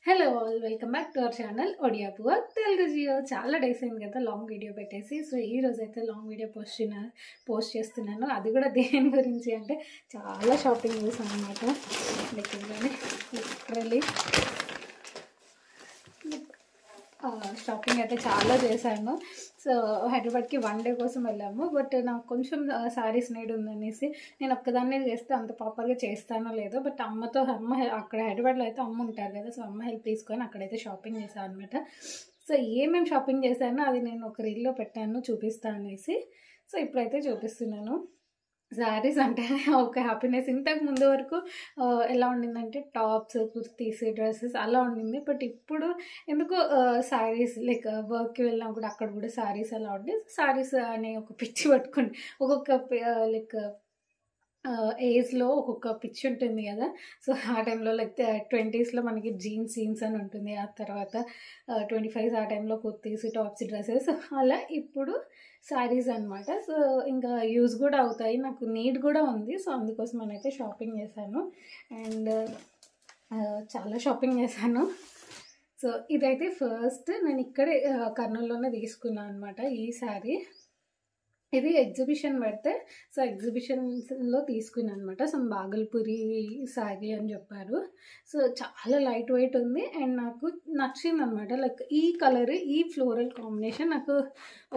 Hello all, welcome back to our channel Odia పువ్వ తెలుగు జియో. చాలా days అయింది కదా లాంగ్ వీడియో పెట్టేసి. సో ఈ రోజు అయితే లాంగ్ వీడియో పోస్ట్ చేస్తున్నాను. అది కూడా దేని గురించి అంటే చాలా షాపింగ్ చేశాను అనమాట. లిటరలీ షాపింగ్ అయితే చాలా చేశాను. సో హైదరాబాద్కి 1 డే కోసం వెళ్ళాము. బట్ నాకు కొంచెం శారీస్ నీడ్ ఉందనేసి నేను ఒక్కదాన్నే చేస్తే అంత ప్రాపర్గా చేస్తానో లేదో, బట్ అమ్మ అక్కడ హైదరాబాద్లో అయితే అమ్మ ఉంటారు కదా, సో అమ్మ హెల్ప్ తీసుకొని అక్కడైతే షాపింగ్ చేశాను అనమాట. సో ఏమేమి షాపింగ్ చేశానో అది నేను ఒక రీల్లో పెట్టాను, చూపిస్తాను అనేసి. సో ఇప్పుడైతే చూపిస్తున్నాను. శారీస్ అంటే ఒక హ్యాపీనెస్. ఇంతకు ముందు వరకు ఎలా ఉండిందంటే టాప్స్, కుర్తీస్, డ్రెస్సెస్ అలా ఉండింది. బట్ ఇప్పుడు ఎందుకో శారీస్ లైక్ వర్క్కి వెళ్ళినా కూడా అక్కడ కూడా శారీస్ అలా ఉండి శారీస్ అనే ఒక పిచ్చి పట్టుకుని ఒక్కొక్క లైక్ ఏజ్లో ఒక్కొక్క పిచ్చి ఉంటుంది కదా. సో ఆ టైంలో లైక్ 20s మనకి జీన్స్ అని ఉంటుంది. ఆ తర్వాత 25s ఆ టైంలో కుర్తీస్, టాప్స్, డ్రెస్సెస్, అలా ఇప్పుడు శారీస్ అనమాట. సో ఇంకా యూజ్ కూడా అవుతాయి, నాకు నీడ్ కూడా ఉంది. సో అందుకోసం నేనైతే షాపింగ్ చేశాను అండ్ చాలా షాపింగ్ చేశాను. సో ఇదైతే ఫస్ట్ నేను ఇక్కడే కర్నూలులోనే తీసుకున్నాను అనమాట. ఈ శారీ ఇది ఎగ్జిబిషన్ పెడితే సో ఎగ్జిబిషన్లో తీసుకున్నాను అనమాట. సో బాగల్పూరి శారీ అని చెప్పారు. సో చాలా లైట్ వెయిట్ ఉంది అండ్ నాకు నచ్చింది అనమాట. లైక్ ఈ కలర్, ఈ ఫ్లోరల్ కాంబినేషన్ నాకు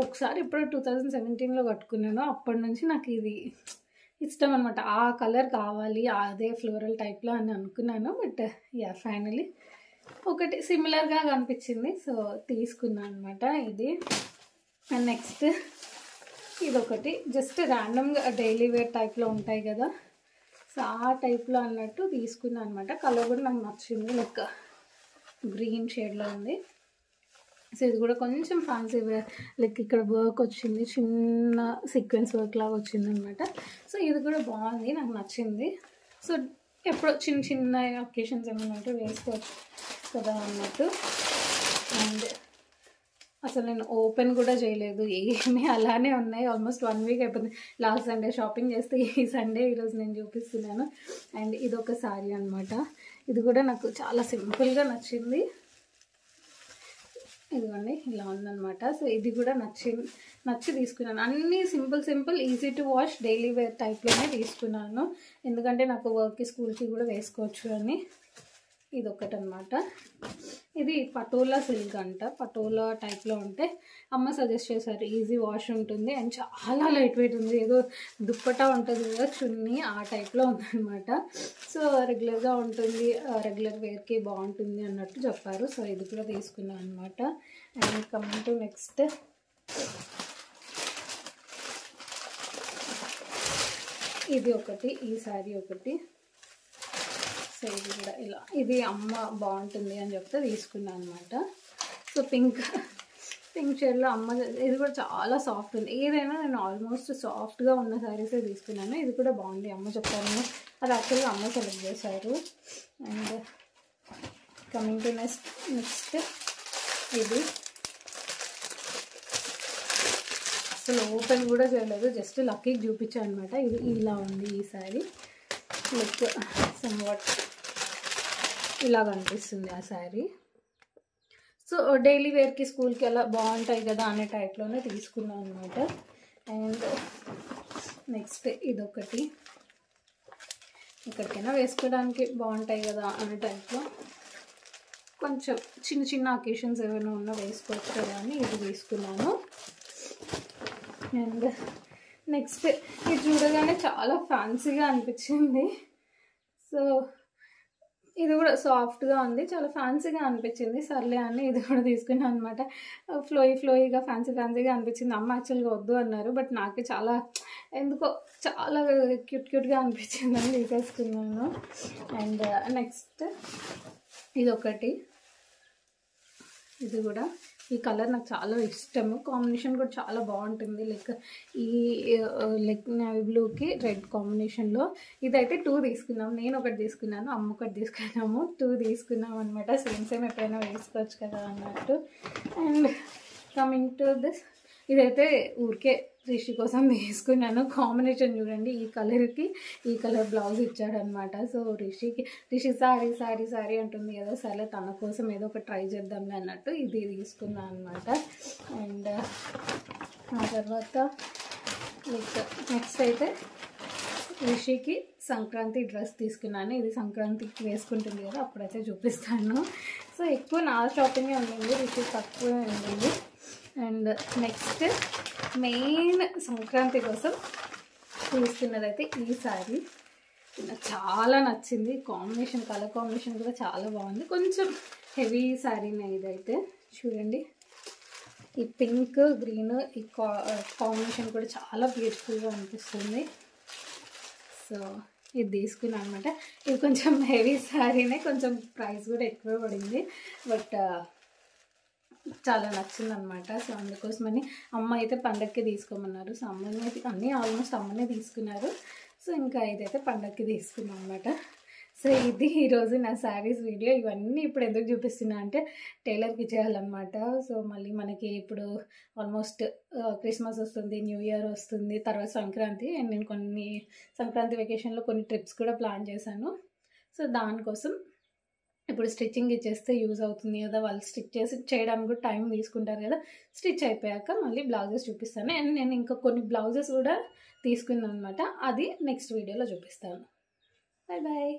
ఒకసారి ఇప్పుడు 2017లో కట్టుకున్నాను. అప్పటి నుంచి నాకు ఇది ఇష్టం అనమాట. ఆ కలర్ కావాలి, అదే ఫ్లోరల్ టైప్లో అని అనుకున్నాను. బట్ యా ఫైనలీ ఒకటి సిమిలర్గా కనిపించింది, సో తీసుకున్నాను అనమాట ఇది. అండ్ నెక్స్ట్ ఇదొకటి జస్ట్ ర్యాండమ్గా డైలీ వేర్ టైప్లో ఉంటాయి కదా, సో ఆ టైప్లో అన్నట్టు తీసుకున్నాను అనమాట. కలర్ కూడా నాకు నచ్చింది, లైక్ గ్రీన్ షేడ్లో ఉంది. సో ఇది కూడా కొంచెం ఫ్యాన్సీ వేర్, లైక్ ఇక్కడ వర్క్ వచ్చింది, చిన్న సీక్వెన్స్ వర్క్ లాగా వచ్చింది అనమాట. సో ఇది కూడా బాగుంది, నాకు నచ్చింది. సో ఎప్పుడో చిన్న ఒకేషన్స్ ఏమైనా ఉంటే వేసుకోవచ్చు కదా అన్నట్టు. అండ్ అసలు నేను ఓపెన్ కూడా చేయలేదు, ఏమీ అలానే ఉన్నాయి. ఆల్మోస్ట్ 1 వీక్ అయిపోయింది. లాస్ట్ సండే షాపింగ్ చేస్తే ఈ సండే ఈరోజు నేను చూపిస్తున్నాను. అండ్ ఇదొక శారీ అనమాట. ఇది కూడా నాకు చాలా సింపుల్గా నచ్చింది. ఇదిగోండి ఇలా ఉందన్నమాట. సో ఇది కూడా నచ్చి తీసుకున్నాను. అన్నీ simple easy to wash daily wear టైప్లోనే తీసుకున్నాను, ఎందుకంటే నాకు వర్క్కి, స్కూల్కి కూడా వేసుకోవచ్చు అని. ఇది ఒకటి అనమాట. ఇది పటోలా సిల్క్ అంట, పటోలా టైప్లో ఉంటే అమ్మ సజెస్ట్ చేశారు. ఈజీ వాష్ ఉంటుంది అండ్ చాలా లైట్ వెయిట్ ఉంది. ఏదో దుప్పటా ఉంటుంది కదా చున్నీ, ఆ టైప్లో ఉందన్నమాట. సో రెగ్యులర్గా ఉంటుంది, రెగ్యులర్ వేర్కి బాగుంటుంది అన్నట్టు చెప్పారు. సో ఇది కూడా తీసుకున్నాను అనమాట. అండ్ కమింగ్ టు నెక్స్ట్, ఇది ఒకటి, ఈ శారీ ఒకటి. సో ఇది కూడా ఇలా, ఇది అమ్మ బాగుంటుంది అని చెప్తే తీసుకున్నాను అనమాట. సో పింక్ షేడ్లో అమ్మ, ఇది కూడా చాలా సాఫ్ట్ ఉంది. ఏదైనా నేను ఆల్మోస్ట్ సాఫ్ట్గా ఉన్న శారీసే తీసుకున్నాను. ఇది కూడా బాగుంది, అమ్మ చెప్పాను. అది యాక్చువల్గా అమ్మ సెలెక్ట్ చేశారు. అండ్ కమింగ్ టు నెక్స్ట్ ఇది అసలు ఓపెన్ కూడా చేయలేదు, జస్ట్ లక్కీకి చూపించాను అనమాట. ఇది ఇలా ఉంది ఈ శారీ, లైక్ సమ్వాట్ ఇలా కనిపిస్తుంది ఆ శారీ. సో డైలీ వేర్కి, స్కూల్కి అలా బాగుంటాయి కదా అనే టైప్లోనే తీసుకున్నాను అనమాట. అండ్ నెక్స్ట్ ఇదొకటి, ఎక్కడికైనా వేసుకోవడానికి బాగుంటాయి కదా అనే టైప్లో, కొంచెం చిన్న అకేషన్స్ ఏమైనా ఉన్నా వేసుకోవచ్చు కదా అని ఇది తీసుకున్నాను. అండ్ నెక్స్ట్ ఇది చూడగానే చాలా ఫ్యాన్సీగా అనిపించింది. సో ఇది కూడా సాఫ్ట్గా ఉంది, చాలా ఫ్యాన్సీగా అనిపించింది. సర్లే అని ఇది కూడా తీసుకున్నాను అనమాట. ఫ్లోయిగా ఫ్యాన్సీగా అనిపించింది. అమ్మ యాక్చువల్గా వద్దు అన్నారు, బట్ నాకు చాలా ఎందుకో చాలా క్యూట్గా అనిపించింది అని తీసేసుకున్నాను. అండ్ నెక్స్ట్ ఇదొకటి, ఇది కూడా ఈ కలర్ నాకు చాలా ఇష్టము, కాంబినేషన్ కూడా చాలా బాగుంటుంది. లైక్ నేవీ బ్లూకి రెడ్ కాంబినేషన్లో. ఇదైతే 2 తీసుకున్నాం, నేను ఒకటి తీసుకున్నాను, అమ్మ ఒకటి తీసుకున్నాము. 2 తీసుకున్నాం అనమాట. సేమ్ ఎప్పుడైనా వేసుకోవచ్చు కదా అన్నట్టు. అండ్ కమింగ్ టు దిస్, ఇదైతే ఊరికే రిషి కోసం తీసుకున్నాను. కాంబినేషన్ చూడండి, ఈ కలర్కి ఈ కలర్ బ్లౌజ్ ఇచ్చాడనమాట. సో రిషి సారీ అంటుంది కదా, సరే తన కోసం ఏదో ఒక ట్రై చేద్దాంలే అన్నట్టు ఇది తీసుకున్నాను అనమాట. అండ్ ఆ తర్వాత నెక్స్ట్ అయితే రిషికి సంక్రాంతి డ్రెస్ తీసుకున్నాను. ఇది సంక్రాంతికి వేసుకుంటుంది కదా, అప్పుడైతే చూపిస్తాను. సో ఎక్కువ నా షాపింగే ఉండింది, రిషి తక్కువ ఉండింది. అండ్ నెక్స్ట్ మెయిన్ సంక్రాంతి కోసం తీసుకున్నదైతే ఈ శారీ. నాకు చాలా నచ్చింది, కాంబినేషన్ కలర్ కాంబినేషన్ కూడా చాలా బాగుంది. కొంచెం హెవీ శారీనే ఇదైతే. చూడండి, ఈ పింక్ గ్రీన్ ఈ కాంబినేషన్ కూడా చాలా బ్యూటిఫుల్గా అనిపిస్తుంది. సో ఇది తీసుకున్నాను అనమాట. ఇది కొంచెం హెవీ శారీనే, కొంచెం ప్రైస్ కూడా ఎక్కువ పడింది, బట్ చాలా నచ్చింది అనమాట. సో అందుకోసమని అమ్మ అయితే పండగకి తీసుకోమన్నారు. సో అమ్మని అన్నీ ఆల్మోస్ట్ అమ్మనే తీసుకున్నారు. సో ఇంకా ఇదైతే పండగకి తీసుకున్నాం అనమాట. సో ఇది ఈరోజు నా శారీస్ వీడియో. ఇవన్నీ ఇప్పుడు ఎందుకు చూపిస్తున్నా అంటే టైలర్కి ఇచ్చేయాలన్నమాట. సో మళ్ళీ మనకి ఇప్పుడు ఆల్మోస్ట్ క్రిస్మస్ వస్తుంది, న్యూ ఇయర్ వస్తుంది, తర్వాత సంక్రాంతి. అండ్ నేను కొన్ని సంక్రాంతి వెకేషన్లో కొన్ని ట్రిప్స్ కూడా ప్లాన్ చేశాను. సో దానికోసం ఇప్పుడు స్టిచ్చింగ్ ఇచ్చేస్తే యూజ్ అవుతుంది కదా, వాళ్ళు స్టిచ్ చేసి చేయడానికి కూడా టైం తీసుకుంటారు కదా. స్టిచ్ అయిపోయాక మళ్ళీ బ్లౌజెస్ చూపిస్తాను. అండ్ నేను ఇంకా కొన్ని బ్లౌజెస్ కూడా తీసుకున్నాను అనమాట, అది నెక్స్ట్ వీడియోలో చూపిస్తాను. Bye bye.